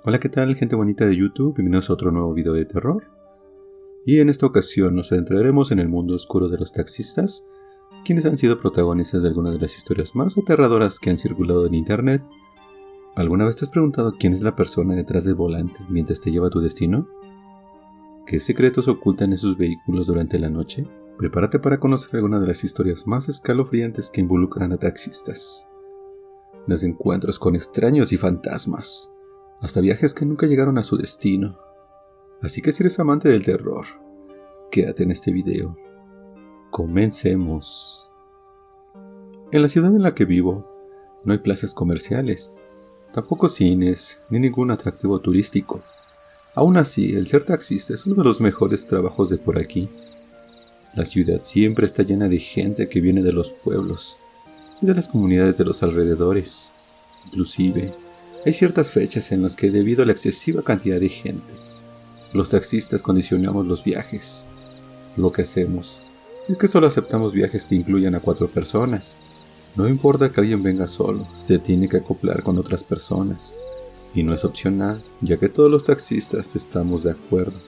Hola, ¿qué tal, gente bonita de YouTube? Bienvenidos a otro nuevo video de terror. Y en esta ocasión nos adentraremos en el mundo oscuro de los taxistas, quienes han sido protagonistas de algunas de las historias más aterradoras que han circulado en internet. ¿Alguna vez te has preguntado quién es la persona detrás del volante mientras te lleva a tu destino? ¿Qué secretos ocultan esos vehículos durante la noche? Prepárate para conocer algunas de las historias más escalofriantes que involucran a taxistas. Desde encuentros con extraños y fantasmas, hasta viajes que nunca llegaron a su destino. Así que si eres amante del terror, quédate en este video. Comencemos. En la ciudad en la que vivo, no hay plazas comerciales, tampoco cines, ni ningún atractivo turístico. Aún así, el ser taxista es uno de los mejores trabajos de por aquí. La ciudad siempre está llena de gente que viene de los pueblos y de las comunidades de los alrededores. Inclusive, hay ciertas fechas en las que, debido a la excesiva cantidad de gente, los taxistas condicionamos los viajes. Lo que hacemos es que solo aceptamos viajes que incluyan a 4 personas. No importa que alguien venga solo, se tiene que acoplar con otras personas. Y no es opcional, ya que todos los taxistas estamos de acuerdo.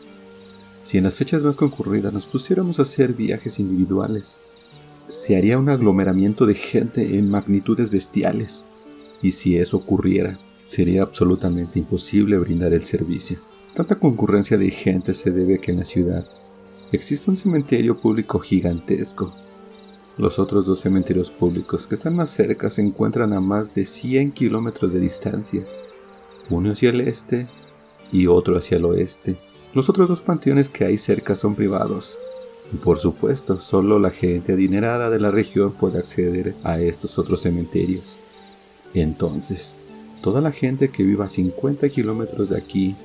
Si en las fechas más concurridas nos pusiéramos a hacer viajes individuales, se haría un aglomeramiento de gente en magnitudes bestiales. Y si eso ocurriera, sería absolutamente imposible brindar el servicio. Tanta concurrencia de gente se debe a que en la ciudad existe un cementerio público gigantesco. Los otros 2 cementerios públicos que están más cerca se encuentran a más de 100 kilómetros de distancia, uno hacia el este y otro hacia el oeste. Los otros 2 panteones que hay cerca son privados, y por supuesto solo la gente adinerada de la región puede acceder a estos otros cementerios. Entonces, toda la gente que viva a 50 kilómetros de aquí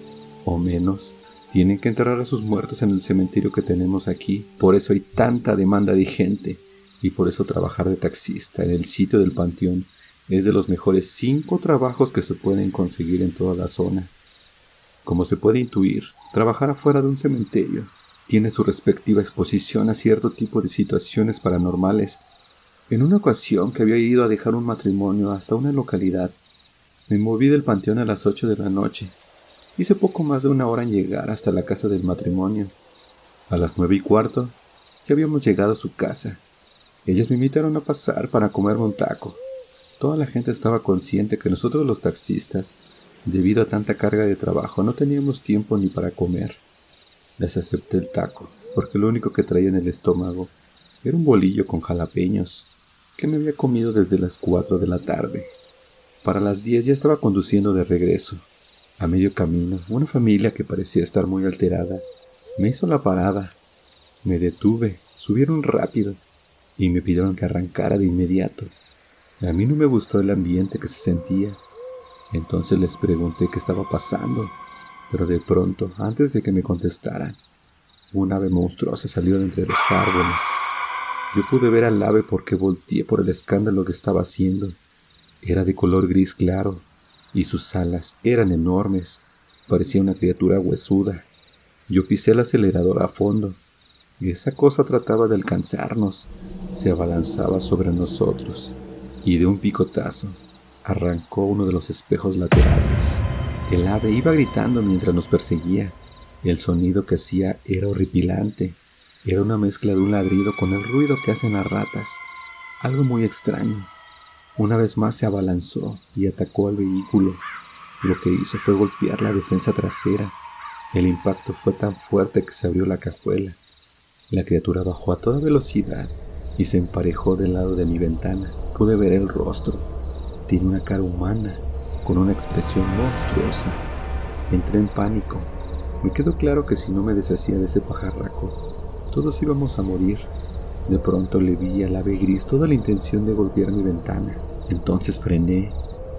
o menos tienen que enterrar a sus muertos en el cementerio que tenemos aquí. Por eso hay tanta demanda de gente, y por eso trabajar de taxista en el sitio del panteón es de los mejores 5 trabajos que se pueden conseguir en toda la zona. Como se puede intuir, trabajar afuera de un cementerio tiene su respectiva exposición a cierto tipo de situaciones paranormales. En una ocasión que había ido a dejar un matrimonio hasta una localidad, me moví del panteón a las 8 de la noche. Hice poco más de 1 hora en llegar hasta la casa del matrimonio. A las 9:15 ya habíamos llegado a su casa. Ellos me invitaron a pasar para comerme un taco. Toda la gente estaba consciente que nosotros los taxistas, debido a tanta carga de trabajo, no teníamos tiempo ni para comer. Les acepté el taco, porque lo único que traía en el estómago era un bolillo con jalapeños, que me había comido desde las 4 de la tarde. Para las 10 ya estaba conduciendo de regreso. A medio camino, una familia que parecía estar muy alterada me hizo la parada. Me detuve, subieron rápido y me pidieron que arrancara de inmediato. A mí no me gustó el ambiente que se sentía. Entonces les pregunté qué estaba pasando, pero de pronto, antes de que me contestaran, un ave monstruosa salió de entre los árboles. Yo pude ver al ave porque volteé por el escándalo que estaba haciendo. Era de color gris claro, y sus alas eran enormes. Parecía una criatura huesuda. Yo pisé el acelerador a fondo, y esa cosa trataba de alcanzarnos. Se abalanzaba sobre nosotros, y de un picotazo arrancó uno de los espejos laterales. El ave iba gritando mientras nos perseguía. El sonido que hacía era horripilante. Era una mezcla de un ladrido con el ruido que hacen las ratas. Algo muy extraño. Una vez más se abalanzó y atacó al vehículo. Lo que hizo fue golpear la defensa trasera. El impacto fue tan fuerte que se abrió la cajuela. La criatura bajó a toda velocidad y se emparejó del lado de mi ventana. Pude ver el rostro. Tiene una cara humana, con una expresión monstruosa. Entré en pánico. Me quedó claro que si no me deshacía de ese pajarraco, todos íbamos a morir. De pronto le vi al ave gris toda la intención de golpear mi ventana. Entonces frené.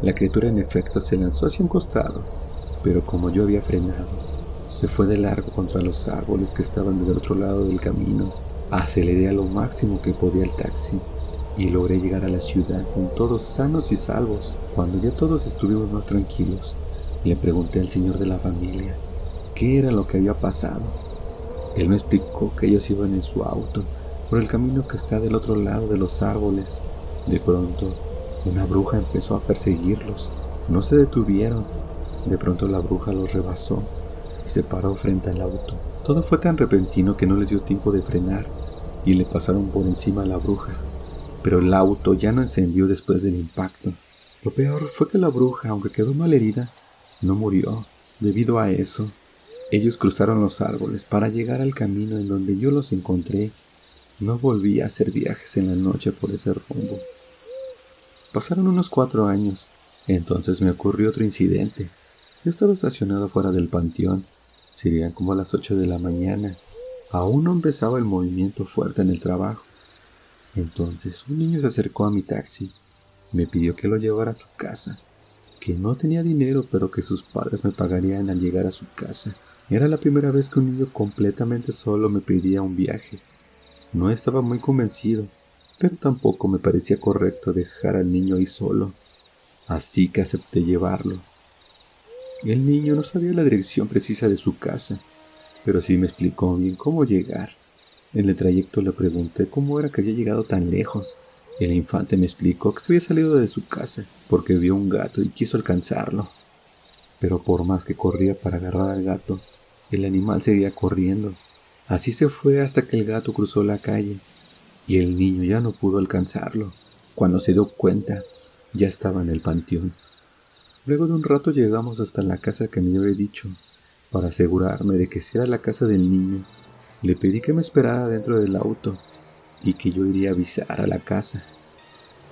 La criatura en efecto se lanzó hacia un costado, pero como yo había frenado, se fue de largo contra los árboles que estaban del otro lado del camino. Aceleré a lo máximo que podía el taxi y logré llegar a la ciudad con todos sanos y salvos. Cuando ya todos estuvimos más tranquilos, le pregunté al señor de la familia qué era lo que había pasado. Él me explicó que ellos iban en su auto por el camino que está del otro lado de los árboles. De pronto, una bruja empezó a perseguirlos. No se detuvieron De pronto la bruja los rebasó y se paró frente al auto. Todo fue tan repentino que no les dio tiempo de frenar y le pasaron por encima a la bruja. Pero el auto ya no encendió después del impacto. Lo peor fue que la bruja, aunque quedó malherida, no murió. Debido a eso, ellos cruzaron los árboles para llegar al camino en donde yo los encontré. No volví a hacer viajes en la noche por ese rumbo. Pasaron unos 4 años. Entonces me ocurrió otro incidente. Yo estaba estacionado fuera del panteón. Serían como las 8 de la mañana. Aún no empezaba el movimiento fuerte en el trabajo. Entonces un niño se acercó a mi taxi. Me pidió que lo llevara a su casa. Que no tenía dinero, pero que sus padres me pagarían al llegar a su casa. Era la primera vez que un niño completamente solo me pedía un viaje. No estaba muy convencido, pero tampoco me parecía correcto dejar al niño ahí solo. Así que acepté llevarlo. El niño no sabía la dirección precisa de su casa, pero sí me explicó bien cómo llegar. En el trayecto le pregunté cómo era que había llegado tan lejos. El infante me explicó que se había salido de su casa porque vio un gato y quiso alcanzarlo. Pero por más que corría para agarrar al gato, el animal seguía corriendo. Así se fue hasta que el gato cruzó la calle y el niño ya no pudo alcanzarlo. Cuando se dio cuenta, ya estaba en el panteón. Luego de un rato llegamos hasta la casa que me había dicho. Para asegurarme de que si era la casa del niño, le pedí que me esperara dentro del auto y que yo iría a avisar a la casa.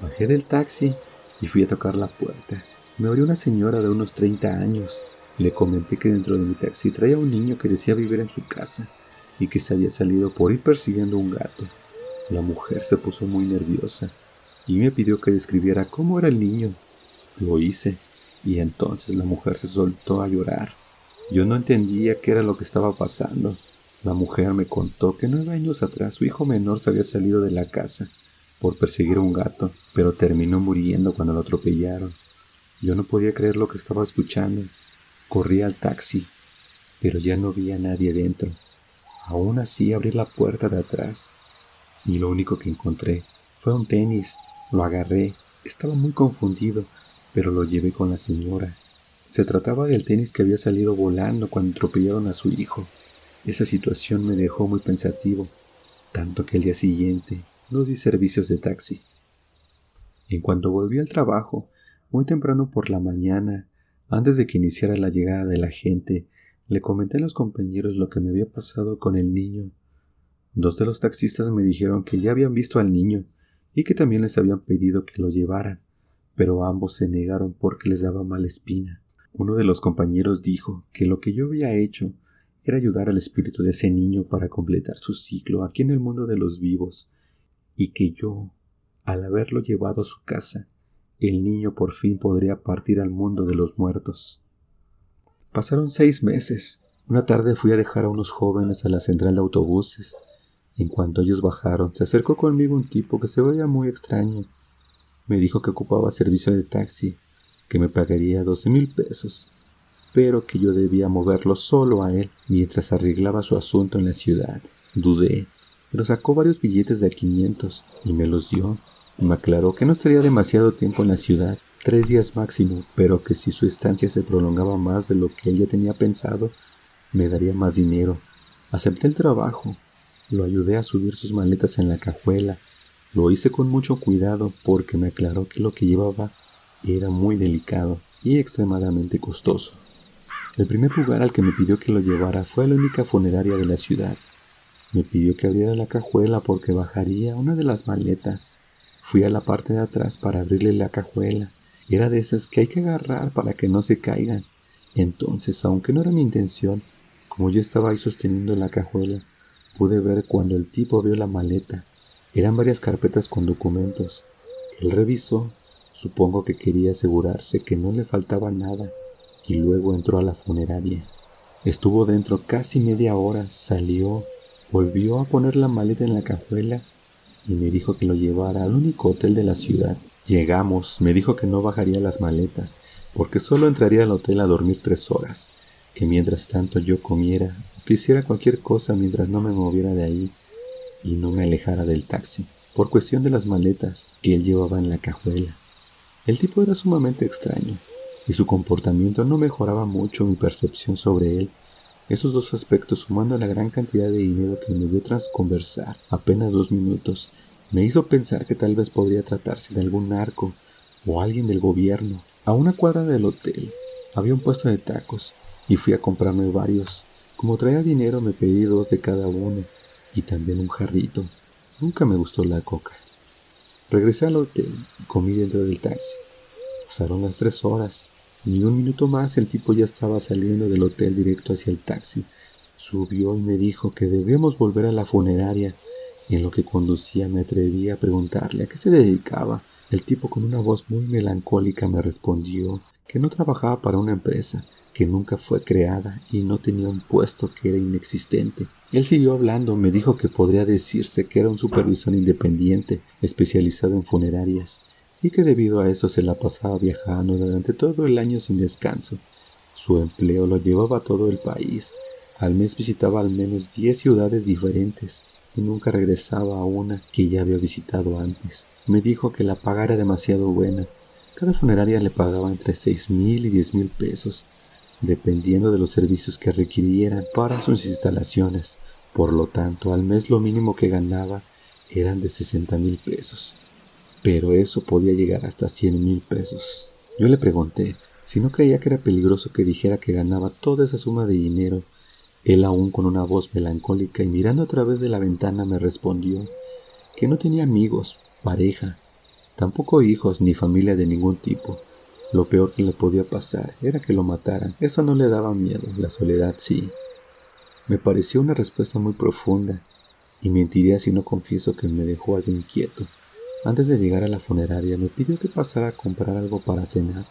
Bajé del taxi y fui a tocar la puerta. Me abrió una señora de unos 30 años. Le comenté que dentro de mi taxi traía un niño que decía vivir en su casa y que se había salido por ir persiguiendo un gato. La mujer se puso muy nerviosa y me pidió que describiera cómo era el niño. Lo hice y entonces la mujer se soltó a llorar. Yo no entendía qué era lo que estaba pasando. La mujer me contó que 9 años atrás su hijo menor se había salido de la casa por perseguir a un gato, pero terminó muriendo cuando lo atropellaron. Yo no podía creer lo que estaba escuchando. Corrí al taxi, pero ya no vi a nadie dentro. Aún así abrí la puerta de atrás y lo único que encontré fue un tenis. Lo agarré, estaba muy confundido, pero lo llevé con la señora. Se trataba del tenis que había salido volando cuando atropellaron a su hijo. Esa situación me dejó muy pensativo, tanto que el día siguiente no di servicios de taxi. En cuanto volví al trabajo, muy temprano por la mañana, antes de que iniciara la llegada de la gente, le comenté a los compañeros lo que me había pasado con el niño. 2 de los taxistas me dijeron que ya habían visto al niño y que también les habían pedido que lo llevaran, pero ambos se negaron porque les daba mala espina. Uno de los compañeros dijo que lo que yo había hecho era ayudar al espíritu de ese niño para completar su ciclo aquí en el mundo de los vivos, y que yo, al haberlo llevado a su casa, el niño por fin podría partir al mundo de los muertos. Pasaron 6 meses. Una tarde fui a dejar a unos jóvenes a la central de autobuses. En cuanto ellos bajaron, se acercó conmigo un tipo que se veía muy extraño. Me dijo que ocupaba servicio de taxi, que me pagaría 12,000 pesos, pero que yo debía moverlo solo a él mientras arreglaba su asunto en la ciudad. Dudé, pero sacó varios billetes de 500 y me los dio. Me aclaró que no estaría demasiado tiempo en la ciudad, 3 días máximo, pero que si su estancia se prolongaba más de lo que él ya tenía pensado, me daría más dinero. Acepté el trabajo. Lo ayudé a subir sus maletas en la cajuela. Lo hice con mucho cuidado porque me aclaró que lo que llevaba era muy delicado y extremadamente costoso. El primer lugar al que me pidió que lo llevara fue a la única funeraria de la ciudad. Me pidió que abriera la cajuela porque bajaría una de las maletas. Fui a la parte de atrás para abrirle la cajuela. Era de esas que hay que agarrar para que no se caigan. Entonces, aunque no era mi intención, como yo estaba ahí sosteniendo la cajuela, pude ver cuando el tipo abrió la maleta. Eran varias carpetas con documentos. Él revisó, supongo que quería asegurarse que no le faltaba nada, y luego entró a la funeraria. Estuvo dentro casi media hora, salió, volvió a poner la maleta en la cajuela y me dijo que lo llevara al único hotel de la ciudad. Llegamos, me dijo que no bajaría las maletas, porque solo entraría al hotel a dormir 3 horas, que mientras tanto yo comiera o que hiciera cualquier cosa mientras no me moviera de ahí y no me alejara del taxi, por cuestión de las maletas que él llevaba en la cajuela. El tipo era sumamente extraño. y su comportamiento no mejoraba mucho mi percepción sobre él. Esos dos aspectos, sumando a la gran cantidad de dinero que me dio tras conversar apenas 2 minutos, me hizo pensar que tal vez podría tratarse de algún narco o alguien del gobierno. A una cuadra del hotel había un puesto de tacos y fui a comprarme varios. Como traía dinero me pedí 2 de cada uno y también un jarrito. Nunca me gustó la coca. Regresé al hotel y comí dentro del taxi. Pasaron las 3 horas. Ni un minuto más el tipo ya estaba saliendo del hotel directo hacia el taxi. Subió y me dijo que debíamos volver a la funeraria. En lo que conducía me atreví a preguntarle a qué se dedicaba. El tipo con una voz muy melancólica me respondió que no trabajaba para una empresa, que nunca fue creada y no tenía un puesto, que era inexistente. Él siguió hablando, me dijo que podría decirse que era un supervisor independiente, especializado en funerarias, y que debido a eso se la pasaba viajando durante todo el año sin descanso. Su empleo lo llevaba a todo el país. Al mes visitaba al menos 10 ciudades diferentes y nunca regresaba a una que ya había visitado antes. Me dijo que la paga era demasiado buena. Cada funeraria le pagaba entre 6,000 y 10,000 pesos, dependiendo de los servicios que requirieran para sus instalaciones. Por lo tanto, al mes lo mínimo que ganaba eran de 60,000 pesos. Pero eso podía llegar hasta 100,000 pesos. Yo le pregunté si no creía que era peligroso que dijera que ganaba toda esa suma de dinero. Él, aún con una voz melancólica y mirando a través de la ventana, me respondió que no tenía amigos, pareja, tampoco hijos ni familia de ningún tipo. Lo peor que le podía pasar era que lo mataran. Eso no le daba miedo, la soledad sí. Me pareció una respuesta muy profunda, y mentiría si no confieso que me dejó algo inquieto. Antes de llegar a la funeraria me pidió que pasara a comprar algo para cenar,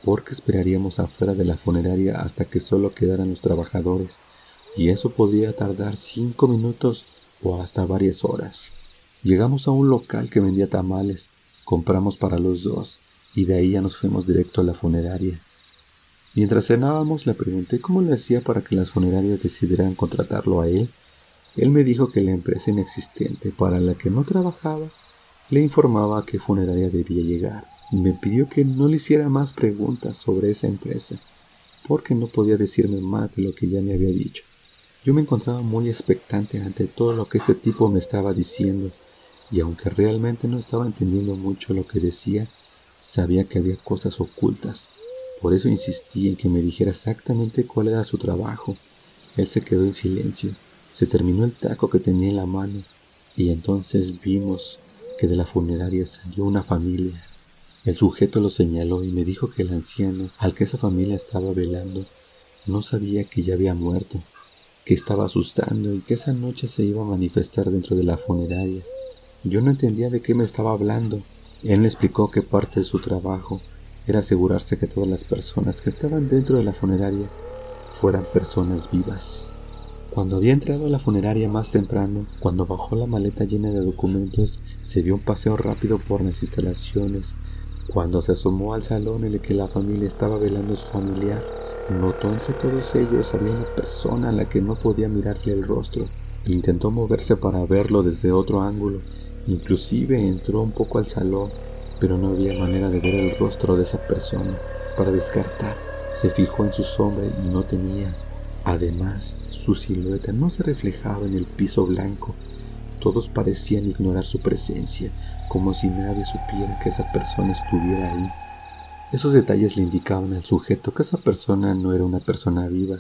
porque esperaríamos afuera de la funeraria hasta que solo quedaran los trabajadores, y eso podría tardar 5 minutos o hasta varias horas. Llegamos a un local que vendía tamales, compramos para los dos, y de ahí ya nos fuimos directo a la funeraria. Mientras cenábamos le pregunté cómo le hacía para que las funerarias decidieran contratarlo a él. Él me dijo que la empresa inexistente para la que no trabajaba le informaba a qué funeraria debía llegar, y me pidió que no le hiciera más preguntas sobre esa empresa, porque no podía decirme más de lo que ya me había dicho. Yo me encontraba muy expectante ante todo lo que este tipo me estaba diciendo, y aunque realmente no estaba entendiendo mucho lo que decía, sabía que había cosas ocultas. Por eso insistí en que me dijera exactamente cuál era su trabajo. Él se quedó en silencio, se terminó el taco que tenía en la mano, y entonces vimos que de la funeraria salió una familia. El sujeto lo señaló y me dijo que el anciano al que esa familia estaba velando no sabía que ya había muerto, que estaba asustando y que esa noche se iba a manifestar dentro de la funeraria. Yo no entendía de qué me estaba hablando. Él me explicó que parte de su trabajo era asegurarse que todas las personas que estaban dentro de la funeraria fueran personas vivas. Cuando había entrado a la funeraria más temprano, cuando bajó la maleta llena de documentos, se dio un paseo rápido por las instalaciones. Cuando se asomó al salón en el que la familia estaba velando a su familiar, notó entre todos ellos había una persona a la que no podía mirarle el rostro. Intentó moverse para verlo desde otro ángulo. Inclusive entró un poco al salón, pero no había manera de ver el rostro de esa persona. Para descartar, se fijó en su sombra y no tenía. Además, su silueta no se reflejaba en el piso blanco. Todos parecían ignorar su presencia, como si nadie supiera que esa persona estuviera ahí. Esos detalles le indicaban al sujeto que esa persona no era una persona viva,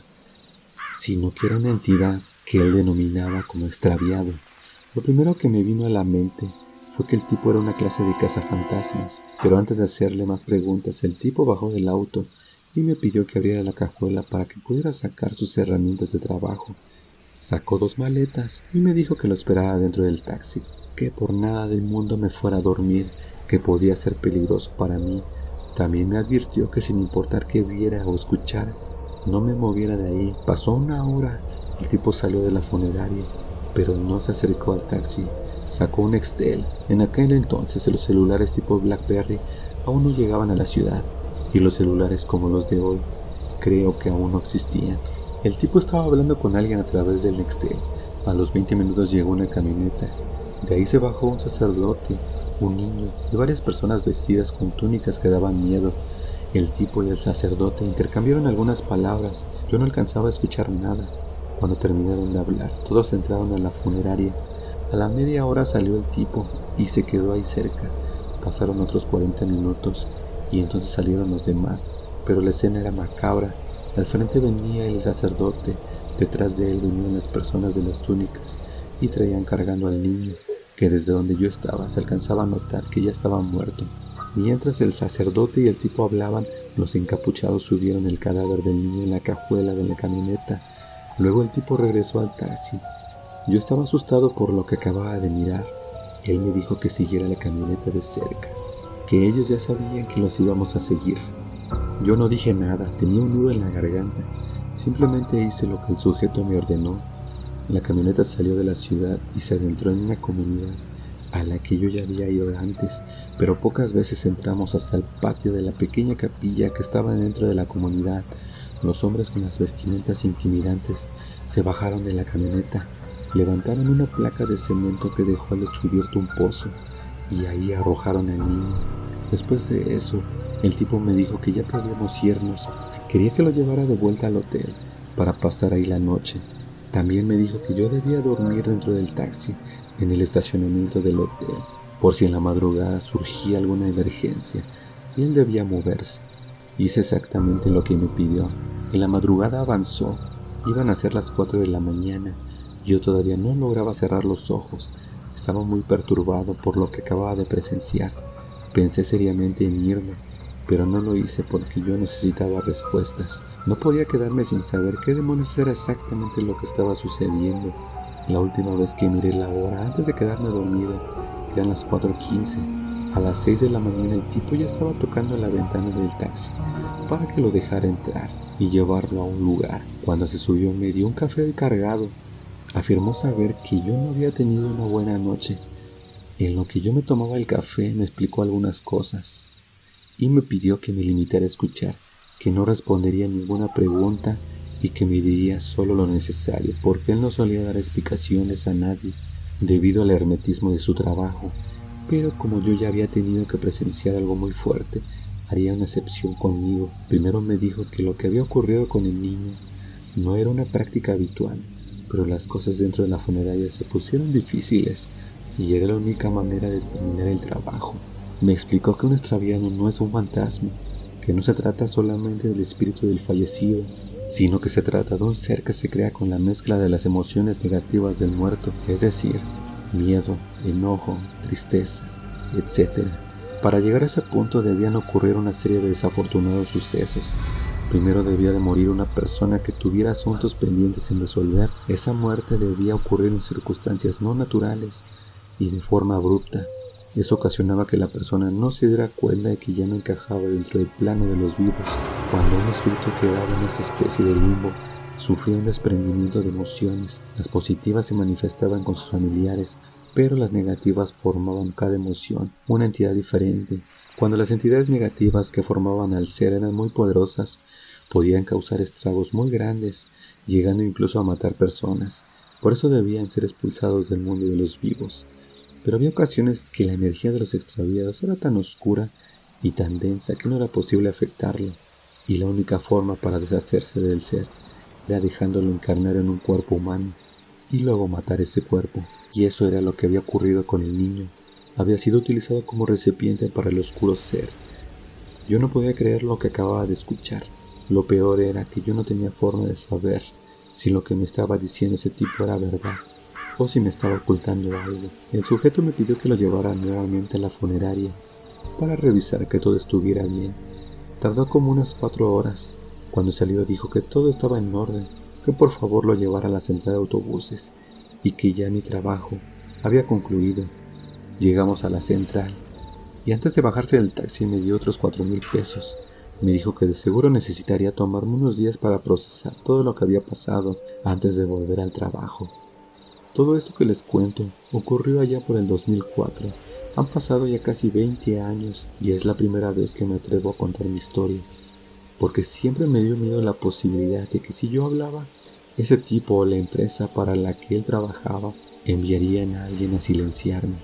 sino que era una entidad que él denominaba como extraviado. Lo primero que me vino a la mente fue que el tipo era una clase de cazafantasmas, pero antes de hacerle más preguntas, el tipo bajó del auto y me pidió que abriera la cajuela para que pudiera sacar sus herramientas de trabajo. Sacó 2 maletas y me dijo que lo esperara dentro del taxi, que por nada del mundo me fuera a dormir, que podía ser peligroso para mí. También me advirtió que sin importar qué viera o escuchara, no me moviera de ahí. Pasó 1 hora, el tipo salió de la funeraria, pero no se acercó al taxi. Sacó un Nextel. En aquel entonces los celulares tipo BlackBerry aún no llegaban a la ciudad, y los celulares como los de hoy creo que aún no existían. El tipo estaba hablando con alguien a través del Nextel. A los 20 minutos llegó una camioneta. De ahí se bajó un sacerdote, un niño y varias personas vestidas con túnicas que daban miedo. El tipo y el sacerdote intercambiaron algunas palabras. Yo no alcanzaba a escuchar nada. Cuando terminaron de hablar, todos entraron a la funeraria. A la media hora salió el tipo y se quedó ahí cerca. Pasaron otros 40 minutos y entonces salieron los demás, pero la escena era macabra. Al frente venía el sacerdote, detrás de él venían las personas de las túnicas y traían cargando al niño, que desde donde yo estaba se alcanzaba a notar que ya estaba muerto. Mientras el sacerdote y el tipo hablaban, los encapuchados subieron el cadáver del niño en la cajuela de la camioneta. Luego el tipo regresó al taxi. Yo estaba asustado por lo que acababa de mirar. Él me dijo que siguiera la camioneta de cerca, que ellos ya sabían que los íbamos a seguir. Yo no dije nada, tenía un nudo en la garganta. Simplemente hice lo que el sujeto me ordenó. La camioneta salió de la ciudad y se adentró en una comunidad a la que yo ya había ido antes, pero pocas veces entramos hasta el patio de la pequeña capilla que estaba dentro de la comunidad. Los hombres con las vestimentas intimidantes se bajaron de la camioneta, levantaron una placa de cemento que dejó al descubierto un pozo y ahí arrojaron al niño. Después de eso, el tipo me dijo que ya podíamos irnos. Quería que lo llevara de vuelta al hotel para pasar ahí la noche. También me dijo que yo debía dormir dentro del taxi en el estacionamiento del hotel, por si en la madrugada surgía alguna emergencia y él debía moverse. Hice exactamente lo que me pidió. En la madrugada avanzó. Iban a ser las 4 de la mañana. Yo todavía no lograba cerrar los ojos. Estaba muy perturbado por lo que acababa de presenciar. Pensé seriamente en irme, pero no lo hice porque yo necesitaba respuestas. No podía quedarme sin saber qué demonios era exactamente lo que estaba sucediendo. La última vez que miré la hora antes de quedarme dormido eran las 4:15. A las 6 de la mañana el tipo ya estaba tocando la ventana del taxi para que lo dejara entrar y llevarlo a un lugar. Cuando se subió me dio un café cargado. Afirmó saber que yo no había tenido una buena noche. En lo que yo me tomaba el café me explicó algunas cosas y me pidió que me limitara a escuchar, que no respondería ninguna pregunta y que me diría solo lo necesario, porque él no solía dar explicaciones a nadie debido al hermetismo de su trabajo. Pero como yo ya había tenido que presenciar algo muy fuerte, haría una excepción conmigo. Primero me dijo que lo que había ocurrido con el niño no era una práctica habitual, pero las cosas dentro de la funeraria se pusieron difíciles y era la única manera de terminar el trabajo. Me explicó que un extraviado no es un fantasma, que no se trata solamente del espíritu del fallecido, sino que se trata de un ser que se crea con la mezcla de las emociones negativas del muerto, es decir, miedo, enojo, tristeza, etc. Para llegar a ese punto debían ocurrir una serie de desafortunados sucesos. Primero debía de morir una persona que tuviera asuntos pendientes sin resolver. Esa muerte debía ocurrir en circunstancias no naturales y de forma abrupta. Eso ocasionaba que la persona no se diera cuenta de que ya no encajaba dentro del plano de los vivos. Cuando un espíritu quedaba en esa especie de limbo, sufría un desprendimiento de emociones. Las positivas se manifestaban con sus familiares, pero las negativas formaban cada emoción una entidad diferente. Cuando las entidades negativas que formaban al ser eran muy poderosas, podían causar estragos muy grandes, llegando incluso a matar personas. Por eso debían ser expulsados del mundo de los vivos. Pero había ocasiones que la energía de los extraviados era tan oscura y tan densa que no era posible afectarlo, y la única forma para deshacerse del ser era dejándolo encarnar en un cuerpo humano y luego matar ese cuerpo. Y eso era lo que había ocurrido con el niño. Había sido utilizado como recipiente para el oscuro ser. Yo no podía creer lo que acababa de escuchar. Lo peor era que yo no tenía forma de saber si lo que me estaba diciendo ese tipo era verdad o si me estaba ocultando algo. El sujeto me pidió que lo llevara nuevamente a la funeraria para revisar que todo estuviera bien. Tardó como unas 4 horas. Cuando salió dijo que todo estaba en orden, que por favor lo llevara a la central de autobuses y que ya mi trabajo había concluido. Llegamos a la central y antes de bajarse del taxi me dio otros 4,000 pesos. Me dijo que de seguro necesitaría tomarme unos días para procesar todo lo que había pasado antes de volver al trabajo. Todo esto que les cuento ocurrió allá por el 2004. Han pasado ya casi 20 años y es la primera vez que me atrevo a contar mi historia, porque siempre me dio miedo la posibilidad de que si yo hablaba, ese tipo o la empresa para la que él trabajaba enviarían a alguien a silenciarme.